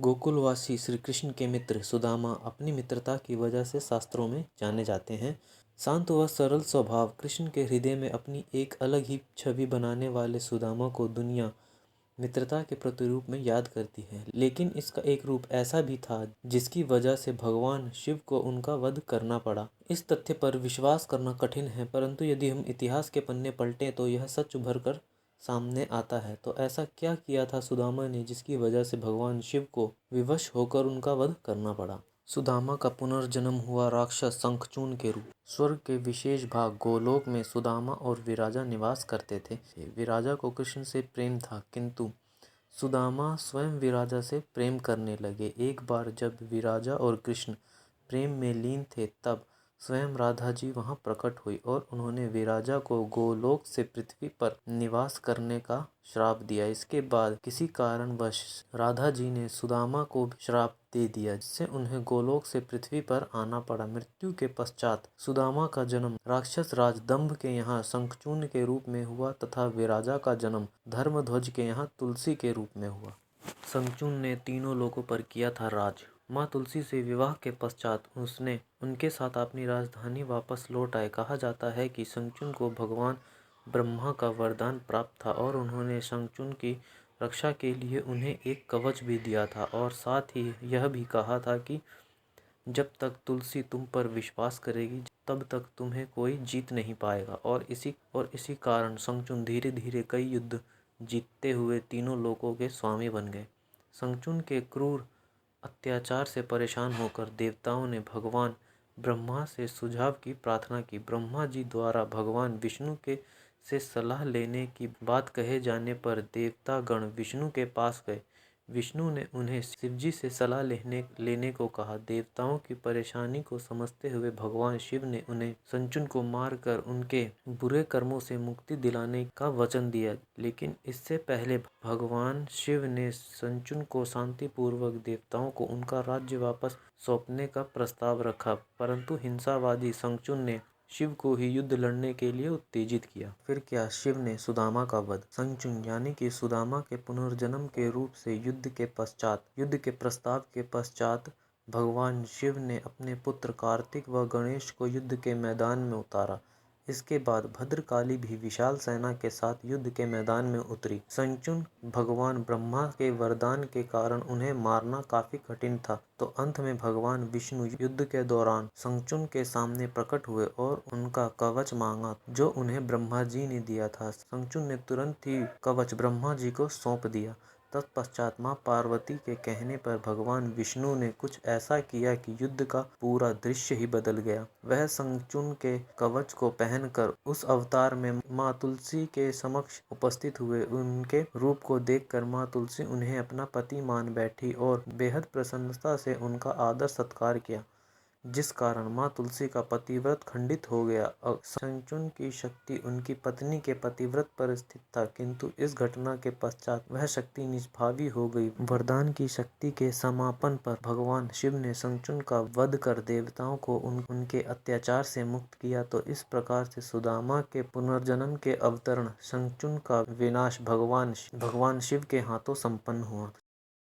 गोकुलवासी श्री कृष्ण के मित्र सुदामा अपनी मित्रता की वजह से शास्त्रों में जाने जाते हैं। शांत व सरल स्वभाव कृष्ण के हृदय में अपनी एक अलग ही छवि बनाने वाले सुदामा को दुनिया मित्रता के प्रतिरूप में याद करती है, लेकिन इसका एक रूप ऐसा भी था जिसकी वजह से भगवान शिव को उनका वध करना पड़ा। इस तथ्य पर विश्वास करना कठिन है, परंतु यदि हम इतिहास के पन्ने पलटें तो यह सच उभर कर सामने आता है। तो ऐसा क्या किया था सुदामा ने जिसकी वजह से भगवान शिव को विवश होकर उनका वध करना पड़ा। सुदामा का पुनर्जन्म हुआ राक्षस शंखचूर्ण के रूप। स्वर्ग के विशेष भाग गोलोक में सुदामा और विराजा निवास करते थे। विराजा को कृष्ण से प्रेम था, किंतु सुदामा स्वयं विराजा से प्रेम करने लगे। एक बार जब विराजा और कृष्ण प्रेम में लीन थे, तब स्वयं राधा जी वहां प्रकट हुई और उन्होंने विराजा को गोलोक से पृथ्वी पर निवास करने का श्राप दिया। इसके बाद किसी कारणवश राधा जी ने सुदामा को श्राप दे दिया, जिससे उन्हें गोलोक से पृथ्वी पर आना पड़ा। मृत्यु के पश्चात सुदामा का जन्म राक्षस राज दंभ के यहाँ शंखचूर्ण के रूप में हुआ तथा विराजा का जन्म धर्मध्वज के यहाँ तुलसी के रूप में हुआ। शंखचूर्ण ने तीनों लोकों पर किया था राज। माँ तुलसी से विवाह के पश्चात उसने उनके साथ अपनी राजधानी वापस लौट आए। कहा जाता है कि शंखचूर्ण को भगवान ब्रह्मा का वरदान प्राप्त था और उन्होंने शंखचूर्ण की रक्षा के लिए उन्हें एक कवच भी दिया था और साथ ही यह भी कहा था कि जब तक तुलसी तुम पर विश्वास करेगी तब तक तुम्हें कोई जीत नहीं पाएगा। और इसी कारण शंखचूर्ण धीरे धीरे कई युद्ध जीतते हुए तीनों लोकों के स्वामी बन गए। शंखचूर्ण के क्रूर अत्याचार से परेशान होकर देवताओं ने भगवान ब्रह्मा से सुझाव की प्रार्थना की। ब्रह्मा जी द्वारा भगवान विष्णु के से सलाह लेने की बात कहे जाने पर देवता गण विष्णु के पास गए। विष्णु ने उन्हें शिवजी से सलाह लेने को कहा। देवताओं की परेशानी को समझते हुए भगवान शिव ने उन्हें शंखचूर्ण को मारकर उनके बुरे कर्मों से मुक्ति दिलाने का वचन दिया, लेकिन इससे पहले भगवान शिव ने शंखचूर्ण को शांतिपूर्वक देवताओं को उनका राज्य वापस सौंपने का प्रस्ताव रखा, परंतु हिंसावादी शंखचूर्ण ने शिव को ही युद्ध लड़ने के लिए उत्तेजित किया। फिर क्या शिव ने सुदामा का वध। शंखचूर्ण यानी कि सुदामा के पुनर्जन्म के रूप से युद्ध के प्रस्ताव के पश्चात भगवान शिव ने अपने पुत्र कार्तिक व गणेश को युद्ध के मैदान में उतारा। इसके बाद भद्रकाली भी विशाल सेना के साथ युद्ध के मैदान में उतरी। शंखचूर्ण भगवान ब्रह्मा के वरदान के कारण उन्हें मारना काफी कठिन था, तो अंत में भगवान विष्णु युद्ध के दौरान शंखचूर्ण के सामने प्रकट हुए और उनका कवच मांगा, जो उन्हें ब्रह्मा जी ने दिया था। शंखचूर्ण ने तुरंत ही कवच ब्रह्मा जी को सौंप दिया। तत्पश्चात माँ पार्वती के कहने पर भगवान विष्णु ने कुछ ऐसा किया कि युद्ध का पूरा दृश्य ही बदल गया। वह शंखचूर्ण के कवच को पहनकर उस अवतार में माँ तुलसी के समक्ष उपस्थित हुए। उनके रूप को देखकर माँ तुलसी उन्हें अपना पति मान बैठी और बेहद प्रसन्नता से उनका आदर सत्कार किया, जिस कारण माँ तुलसी का पतिव्रत खंडित हो गया। शंखचूर्ण की शक्ति उनकी पत्नी के पतिव्रत पर स्थित था, किंतु इस घटना के पश्चात वह शक्ति निष्प्रभावी हो गई। वरदान की शक्ति के समापन पर भगवान शिव ने शंखचूर्ण का वध कर देवताओं को उनके अत्याचार से मुक्त किया। तो इस प्रकार से सुदामा के पुनर्जन्म के अवतरण शंखचूर्ण का विनाश भगवान शिव के हाथों संपन्न हुआ।